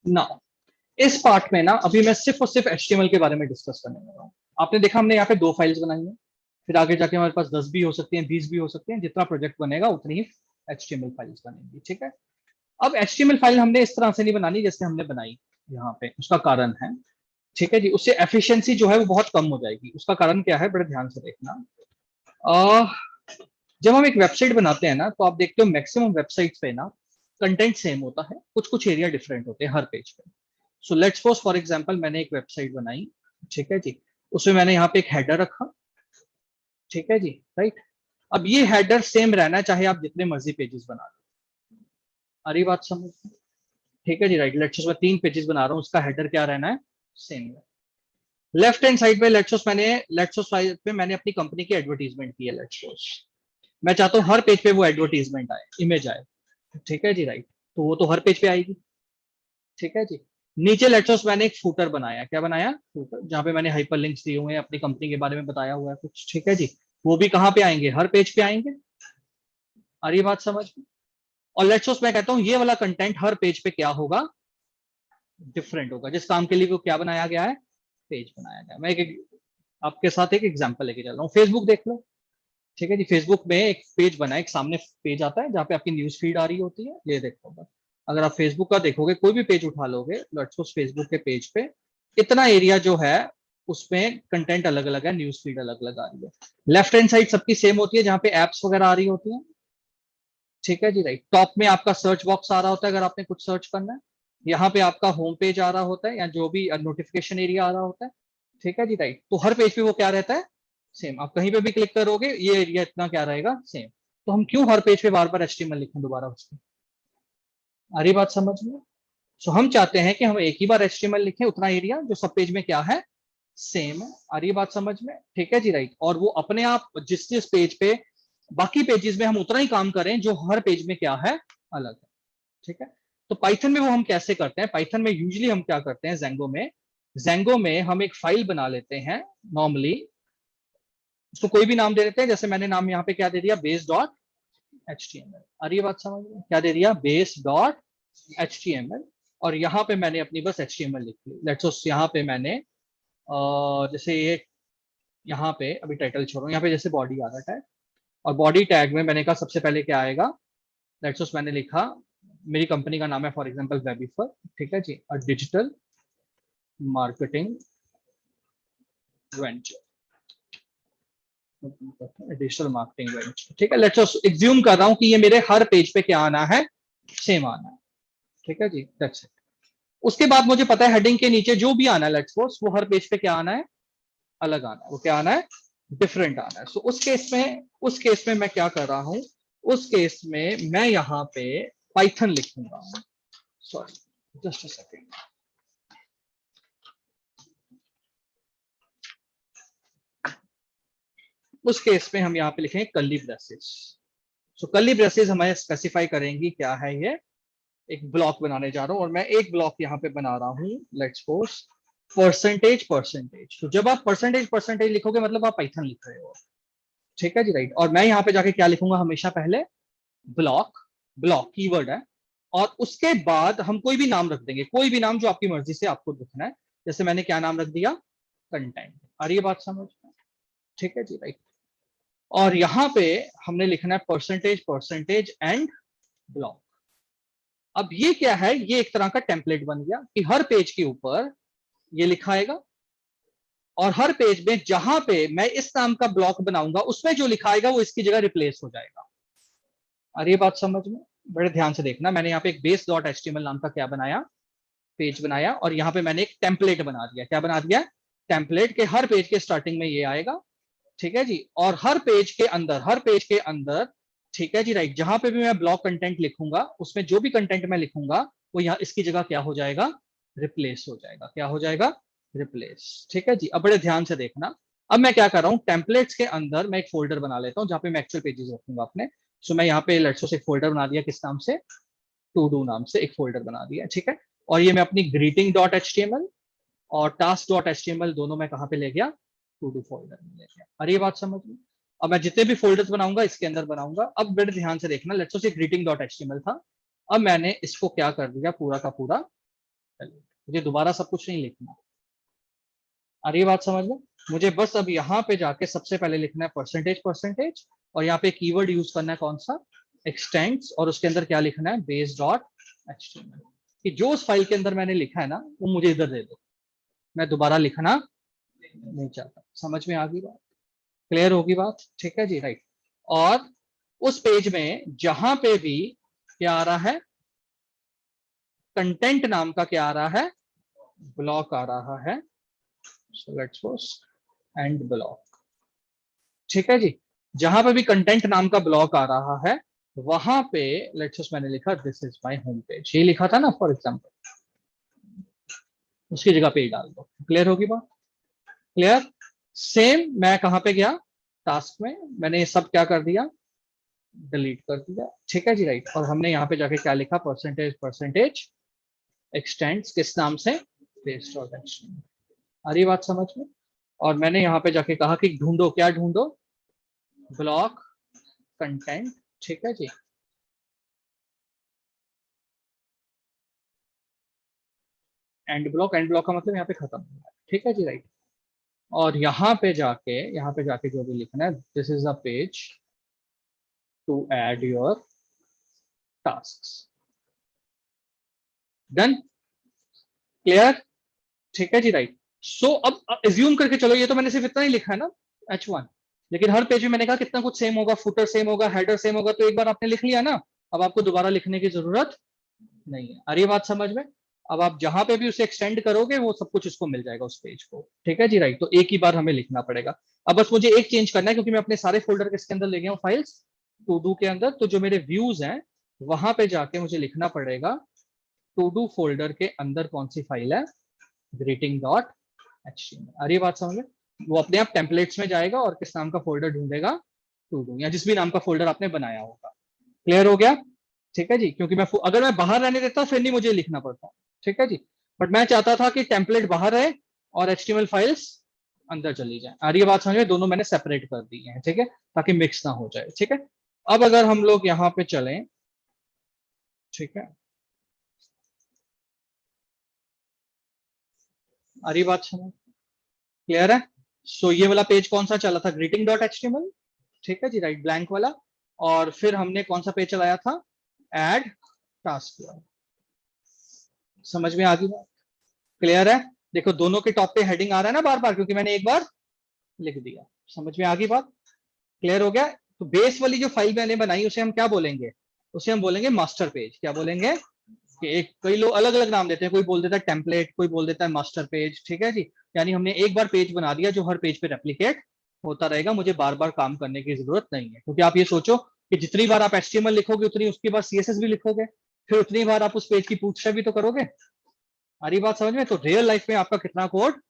ना इस पार्ट में ना अभी मैं सिर्फ और सिर्फ HTML के बारे में डिस्कस करने वाला हूँ। आपने देखा हमने यहाँ पे 2 फाइल्स बनाई हैं, फिर आगे जाके हमारे पास 10 भी हो सकती हैं, 20 भी हो सकती हैं, जितना प्रोजेक्ट बनेगा उतनी ही HTML फाइल्स बनेंगी। ठीक है। अब HTML फाइल हमने इस तरह से नहीं बनानी जैसे हमने बनाई यहाँ पे, उसका कारण है, ठीक है जी, उससे एफिशिएंसी जो है वो बहुत कम हो जाएगी। उसका कारण क्या है, बड़े ध्यान से देखना। जब हम एक वेबसाइट बनाते हैं ना, तो आप देखते हो मैक्सिमम वेबसाइट्स पे ना कंटेंट सेम होता है, कुछ कुछ एरिया डिफरेंट होते हैं हर पेज पे। So let's suppose for example मैंने एक वेबसाइट बनाई, ठीक है जी, उसमें मैंने यहाँ पे एक हेडर रखा, ठीक है जी, राइट। अब ये हेडर सेम रहना है चाहे आप जितने मर्जी पेजेस बना लो। अरे बात समझ, ठीक है जी, राइट। लेट्स सपोज मैं 3 पेजेस बना रहा हूँ, उसका हेडर क्या रहना है, सेम। लेफ्ट हैंड साइड पे लेट्स सपोज पे मैंने अपनी कंपनी की एडवर्टीजमेंट की है, लेट्स सपोज मैं चाहता हूँ हर पेज पे वो एडवर्टीजमेंट आए, इमेज आए, ठीक है जी, राइट। तो वो तो हर पेज पे आएगी, ठीक है जी। नीचे लेट्स मैंने एक फूटर बनाया, क्या बनाया, फूटर, जहां पे मैंने हाइपर लिंक्स दिए हुए हैं, अपनी कंपनी के बारे में बताया हुआ है कुछ, ठीक है जी। वो भी कहाँ पे आएंगे, हर पेज पे आएंगे। आ रही बात समझ में। और लेट्स मैं कहता हूँ ये वाला कंटेंट हर पेज पे क्या होगा, डिफरेंट होगा, जिस काम के लिए वो क्या बनाया गया है, पेज बनाया गया। मैं आपके साथ एक एग्जाम्पल लेके चल रहा हूँ। फेसबुक देख लो, ठीक है जी। फेसबुक में एक पेज बना है, एक सामने पेज आता है जहाँ पे आपकी न्यूज फीड आ रही होती है, ये देखो बस। अगर आप फेसबुक का देखोगे, कोई भी पेज उठा लोगे, लेट्स सपोज फेसबुक के पेज पे इतना एरिया जो है उसमें कंटेंट अलग अलग है, न्यूज फीड अलग अलग आ रही है। लेफ्ट हैंड साइड सबकी सेम होती है जहाँ पे एप्स वगैरह आ रही होती है, ठीक है जी, राइट। टॉप में आपका सर्च बॉक्स आ रहा होता है अगर आपने कुछ सर्च करना है, यहाँ पे आपका होम पेज आ रहा होता है या जो भी नोटिफिकेशन एरिया आ रहा होता है, ठीक है जी, राइट। तो हर पेज पे वो क्या रहता है, सेम। आप कहीं पे भी क्लिक करोगे ये एरिया इतना क्या रहेगा, सेम। तो हम क्यों हर पेज पे बार बार HTML लिखें दोबारा उसकी, आ रही बात समझ में। सो हम चाहते हैं कि हम एक ही बार HTML लिखें उतना एरिया जो सब पेज में क्या है, सेम है। आ रही है बात समझ में, ठीक है जी, राइट। और वो अपने आप जिस जिस पेज पे, बाकी पेजेस में हम उतना ही काम करें जो हर पेज में क्या है, अलग है, ठीक है। तो पाइथन में वो हम कैसे करते हैं, पाइथन में यूजली हम क्या करते हैं, जेंगो में हम एक फाइल बना लेते हैं नॉर्मली, उसको कोई भी नाम दे देते हैं, जैसे मैंने नाम यहाँ पे क्या दे दिया, बेस डॉट HTML। आ रही है बात समझ में, क्या दे दिया, बेस डॉट HTML। और यहाँ पे मैंने अपनी बस HTML लिख ली। लेट्स यहाँ पे मैंने जैसे ये यहाँ पे अभी टाइटल छोड़ो, यहाँ पे जैसे बॉडी आ रहा है, और बॉडी टैग में मैंने कहा सबसे पहले क्या आएगा, लेट्स मैंने लिखा, मेरी कंपनी का नाम है फॉर एग्जांपल वेबिफर, ठीक है जी, और digital marketing venture, digital marketing venture, ठीक है। लेट्स एज्यूम कर रहा हूँ कि ये मेरे हर पेज पे क्या आना है, सेम आना है, ठीक है जी, दैट्स इट। उसके बाद मुझे पता है हेडिंग के नीचे जो भी आना है, लेट्स सपोज वो हर पेज पे क्या आना है, अलग आना है, वो क्या आना है, डिफरेंट आना है। सो उस केस में मैं क्या कर रहा हूं, उस केस में मैं यहाँ पे पाइथन लिखूंगा, सॉरी जस्ट अ सेकेंड। उस केस में हम यहाँ पे लिखेंगे कर्ली ब्रेसेस। सो कर्ली ब्रेसेस हमें स्पेसिफाई करेंगी क्या है ये, एक ब्लॉक बनाने जा रहा हूँ, और मैं एक ब्लॉक यहाँ पे बना रहा हूँ, लेट्स सपोज परसेंटेज परसेंटेज। तो जब आप परसेंटेज परसेंटेज लिखोगे मतलब आप पाइथन लिख रहे हो, ठीक है जी, राइट। और मैं यहाँ पे जाके क्या लिखूंगा, हमेशा पहले ब्लॉक, ब्लॉक कीवर्ड है, और उसके बाद हम कोई भी नाम रख देंगे, कोई भी नाम जो आपकी मर्जी से आपको लिखना है। जैसे मैंने क्या नाम रख दिया, कंटेंट। आ रही है बात समझ में, ठीक है जी, राइट। और यहाँ पे हमने लिखना है परसेंटेज परसेंटेज एंड ब्लॉक। अब ये क्या है, ये एक तरह का टेम्पलेट बन गया कि हर पेज के ऊपर ये लिखाएगा, और हर पेज में जहां पे मैं इस नाम का ब्लॉक बनाऊंगा उसमें जो लिखाएगा वो इसकी जगह रिप्लेस हो जाएगा। और ये बात समझ में, बड़े ध्यान से देखना। मैंने यहाँ पे एक बेस डॉट HTML नाम का क्या बनाया, पेज बनाया, और यहाँ पे मैंने एक टेम्पलेट बना दिया, क्या बना दिया, टेम्पलेट के हर पेज के स्टार्टिंग में ये आएगा, ठीक है जी। और हर पेज के अंदर, ठीक है जी, राइट, जहां पे भी मैं ब्लॉक कंटेंट लिखूंगा उसमें जो भी कंटेंट मैं लिखूंगा वो यहाँ इसकी जगह क्या हो जाएगा, रिप्लेस हो जाएगा, क्या हो जाएगा, रिप्लेस, ठीक है जी। अब बड़े ध्यान से देखना। अब मैं क्या कर रहा हूँ, टेम्पलेट्स के अंदर मैं एक फोल्डर बना लेता हूँ जहाँ पे मैं एक्चुअल पेजेस रखूंगा अपने। सो मैं यहाँ पे लेट्स से एक फोल्डर बना दिया, किस नाम से, टू डू नाम से एक फोल्डर बना दिया, ठीक है। और ये मैं अपनी ग्रीटिंग डॉट HTML और टास्क डॉट HTML दोनों मैं कहाँ पे ले गया, टू डू फोल्डर में ले गया। अरे ये बात समझ में। अब मैं जितने भी फोल्डर्स बनाऊंगा इसके अंदर बनाऊंगा। अब बड़े ध्यान से देखना, let's say greeting dot HTML था, अब मैंने इसको क्या कर दिया, पूरा का पूरा मुझे दोबारा सब कुछ नहीं लिखना। आ रही है बात समझ में? मुझे बस अब यहाँ पे जाके सबसे पहले लिखना है परसेंटेज परसेंटेज, और यहाँ पे कीवर्ड यूज करना है कौन सा, एक्सटेंड्स, और उसके अंदर क्या लिखना है, बेस डॉट एचटीएमएल, कि जो उस फाइल के अंदर मैंने लिखा है ना वो मुझे इधर दे दो, मैं दोबारा लिखना नहीं चाहता। समझ में आ गई बात? क्लियर होगी बात? ठीक है जी, राइट। और उस पेज में जहां पे भी क्या आ रहा है, कंटेंट नाम का क्या आ रहा है, ब्लॉक आ रहा है, so let's suppose and block. ठीक है जी, जहां पे भी कंटेंट नाम का ब्लॉक आ रहा है वहां पे लेट्स सपोज मैंने लिखा this is my home page, ये लिखा था ना फॉर एग्जांपल, उसकी जगह पे ही डाल दो। क्लियर होगी बात? क्लियर? सेम मैं कहां पे गया, टास्क में मैंने ये सब क्या कर दिया, डिलीट कर दिया। ठीक है जी, राइट। और हमने यहाँ पे जाके क्या लिखा, परसेंटेज परसेंटेज एक्सटेंड्स, किस नाम से, बेस्ड ऑन एक्सटेंड। आ रही बात समझ में? और मैंने यहाँ पे जाके कहा कि ढूंढो, क्या ढूंढो, ब्लॉक कंटेंट। ठीक है जी, एंड ब्लॉक का मतलब यहाँ पे खत्म हुआ है। ठीक है जी, राइट। और यहाँ पे जाके जो भी लिखना है, this is the page to add your task. Done? Clear? ठीक है जी, राइट। सो अब एज्यूम करके चलो, ये तो मैंने सिर्फ इतना ही लिखा है ना, H1, लेकिन हर पेज में मैंने कहा कितना कुछ सेम होगा, फुटर सेम होगा, हेडर सेम होगा, तो एक बार आपने लिख लिया ना, अब आपको दोबारा लिखने की जरूरत नहीं है। अरे बात समझ में? अब आप जहां पे भी उसे एक्सटेंड करोगे वो सब कुछ उसको मिल जाएगा उस पेज को। ठीक है जी, राइट। तो एक ही बार हमें लिखना पड़ेगा। अब बस मुझे एक चेंज करना है, क्योंकि मैं अपने सारे फोल्डर किसके अंदर ले गया हूँ, फाइल्स टू डू के अंदर। तो जो मेरे व्यूज हैं वहां पे जाके मुझे लिखना पड़ेगा टू डू फोल्डर के अंदर कौन सी फाइल है, ग्रीटिंग डॉट एचटीएमएल। अरे बात समझ में? वो अपने आप टेम्पलेट्स में जाएगा और किस नाम का फोल्डर ढूंढेगा, टू डू, या जिस भी नाम का फोल्डर आपने बनाया होगा। क्लियर हो गया? ठीक है जी, क्योंकि मैं अगर मैं बाहर रहने देता फिर नहीं मुझे लिखना पड़ता। ठीक है जी, बट मैं चाहता था कि टेम्पलेट बाहर रहे और एचटीएमएल फाइल्स अंदर चली जाए। आ रही है बात समझ में? दोनों मैंने सेपरेट कर दी है, ठीक है, ताकि मिक्स ना हो जाए। ठीक है, अब अगर हम लोग यहाँ पे चलें, ठीक है, आ रही बात समझ? क्लियर है? सो ये वाला पेज कौन सा चला था, ग्रीटिंग डॉट एचटीएमएल। ठीक है जी, राइट, ब्लैंक वाला। और फिर हमने कौन सा पेज चलाया था, एड टास्क। समझ में आ गई बात? क्लियर है? देखो दोनों के टॉप पे हेडिंग आ रहा है ना बार बार, क्योंकि मैंने एक बार लिख दिया। समझ में आ गई बात? क्लियर हो गया? तो बेस वाली जो फाइल मैंने बनाई उसे हम क्या बोलेंगे, उसे हम बोलेंगे मास्टर पेज। क्या बोलेंगे? कि एक, कई लोग अलग अलग नाम देते हैं, कोई बोल देता है टेम्पलेट, कोई बोल देता है मास्टर पेज। ठीक है जी, यानी हमने एक बार पेज बना दिया जो हर पेज पे रेप्लिकेट होता रहेगा, मुझे बार बार काम करने की जरूरत नहीं है। क्योंकि आप ये सोचो कि जितनी बार आप एचटीएमएल लिखोगे उतनी उसके बाद सीएसएस भी लिखोगे, फिर उतनी बार आप उस पेज की पूछताछ भी तो करोगे। हमारी बात समझ में? तो रियल लाइफ में आपका कितना कोड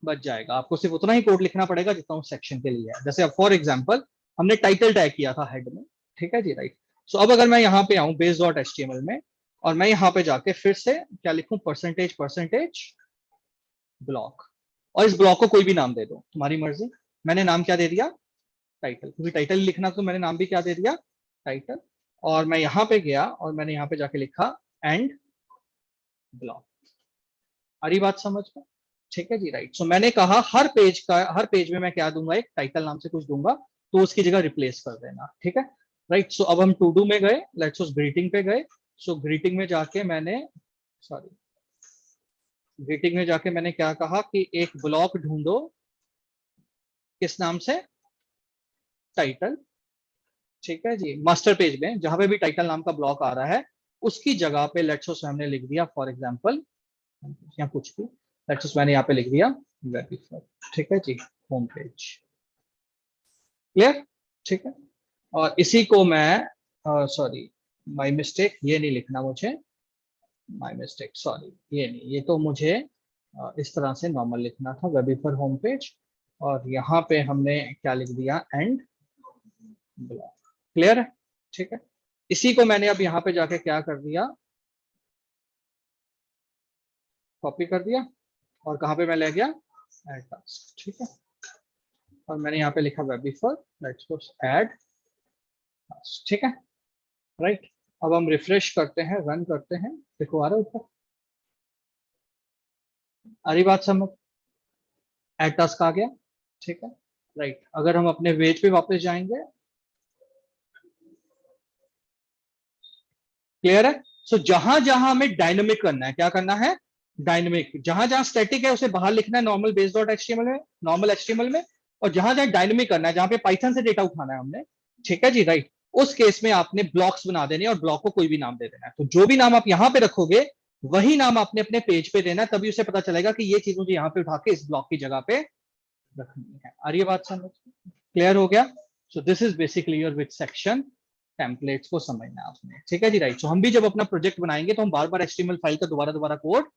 बच जाएगा, आपको सिर्फ उतना ही कोड लिखना पड़ेगा जितना उस सेक्शन के लिए है। जैसे अब फॉर एग्जांपल हमने टाइटल टैग किया था हेड में। ठीक है जी, राइट। सो अब अगर मैं यहाँ पे आऊं बेस डॉट एचटीएमएल में, और मैं यहाँ पे जाके फिर से क्या लिखूं, परसेंटेज परसेंटेज ब्लॉक, और इस ब्लॉक को कोई भी नाम दे दो, तुम्हारी मर्जी। मैंने नाम क्या दे दिया, टाइटल, क्योंकि टाइटल लिखना, तो मैंने नाम भी क्या दे दिया, टाइटल। और मैं यहाँ पे गया और मैंने यहाँ पे जाके लिखा एंड ब्लॉक। हरी बात समझ में? ठीक है जी, राइट। सो मैंने कहा हर पेज में मैं क्या दूंगा, एक टाइटल नाम से कुछ दूंगा, तो उसकी जगह रिप्लेस कर देना। ठीक है, राइट। सो अब हम टू डू में गए, लेट्स सपोज ग्रीटिंग पे गए। सो ग्रीटिंग में जाके मैंने, सॉरी, ग्रीटिंग में जाके मैंने क्या कहा कि एक ब्लॉक ढूंढो, किस नाम से, टाइटल। ठीक है जी, मास्टर पेज में जहां पे भी टाइटल नाम का ब्लॉक आ रहा है उसकी जगह पे लेट्स सपोज हमने लिख दिया फॉर एग्जांपल, या कुछ भी, लेट्स सपोज मैंने यहाँ पे लिख दिया वेबीफाई। ठीक है जी, होम पेज। क्लियर? ठीक है, और इसी को मैं, सॉरी, माय मिस्टेक, ये नहीं लिखना मुझे, माय मिस्टेक, सॉरी, ये नहीं, ये तो मुझे इस तरह से नॉर्मल लिखना था, वेबीफाई होम पेज। और यहाँ पे हमने क्या लिख दिया, एंड ब्लॉक। क्लियर है? ठीक है, इसी को मैंने अब यहाँ पे जाके क्या कर दिया, कॉपी कर दिया, और कहाँ पे मैं ले गया, एड टास्क। ठीक है, और मैंने यहाँ पे लिखा वेबीफाई, लेट्स सपोज ऐड टास्क। ठीक है, राइट। अब हम रिफ्रेश करते हैं, रन करते हैं, देखो आ रहा है ऊपर, आ रही बात समझ? एड टास्क आ गया, ठीक है, राइट। अगर हम अपने पेज पे वापस जाएंगे, क्लियर है? सो जहां जहां हमें डायनेमिक करना है, क्या करना है, डायनेमिक। जहां जहां स्टैटिक है उसे बाहर लिखना है नॉर्मल बेस डॉट एचटीएमएल में, नॉर्मल एचटीएमएल में। और जहां जहां डायनेमिक करना है, जहां पे पाइथन से डेटा उठाना है हमने, ठीक है जी, राइट, उस केस में आपने ब्लॉक्स बना देने और ब्लॉक को कोई भी नाम दे देना है। तो जो भी नाम आप यहां पे रखोगे वही नाम आपने अपने पेज पे देना है, तभी उसे पता चलेगा कि ये चीज मुझे यहाँ पे उठा के इस ब्लॉक की जगह पे रखनी है। आ रही है बात समझ? क्लियर हो गया? So this is basically your with section templates को समझना है आपने, ठीक है जी, राइट। सो हम भी जब अपना प्रोजेक्ट बनाएंगे तो हम बार बार एचटीएमएल फाइल का दोबारा दोबारा कोड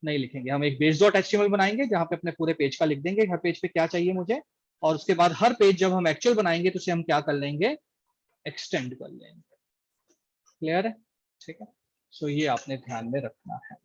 नहीं लिखेंगे। हम एक बेस डॉट एचटीएमएल बनाएंगे जहां पे अपने पूरे पेज का लिख देंगे, हर पेज पे क्या चाहिए मुझे, और उसके बाद हर पेज जब हम एक्चुअल बनाएंगे तो उसे हम क्या कर लेंगे, एक्सटेंड कर लेंगे। क्लियर है? ठीक है। सो ये आपने ध्यान में रखना है।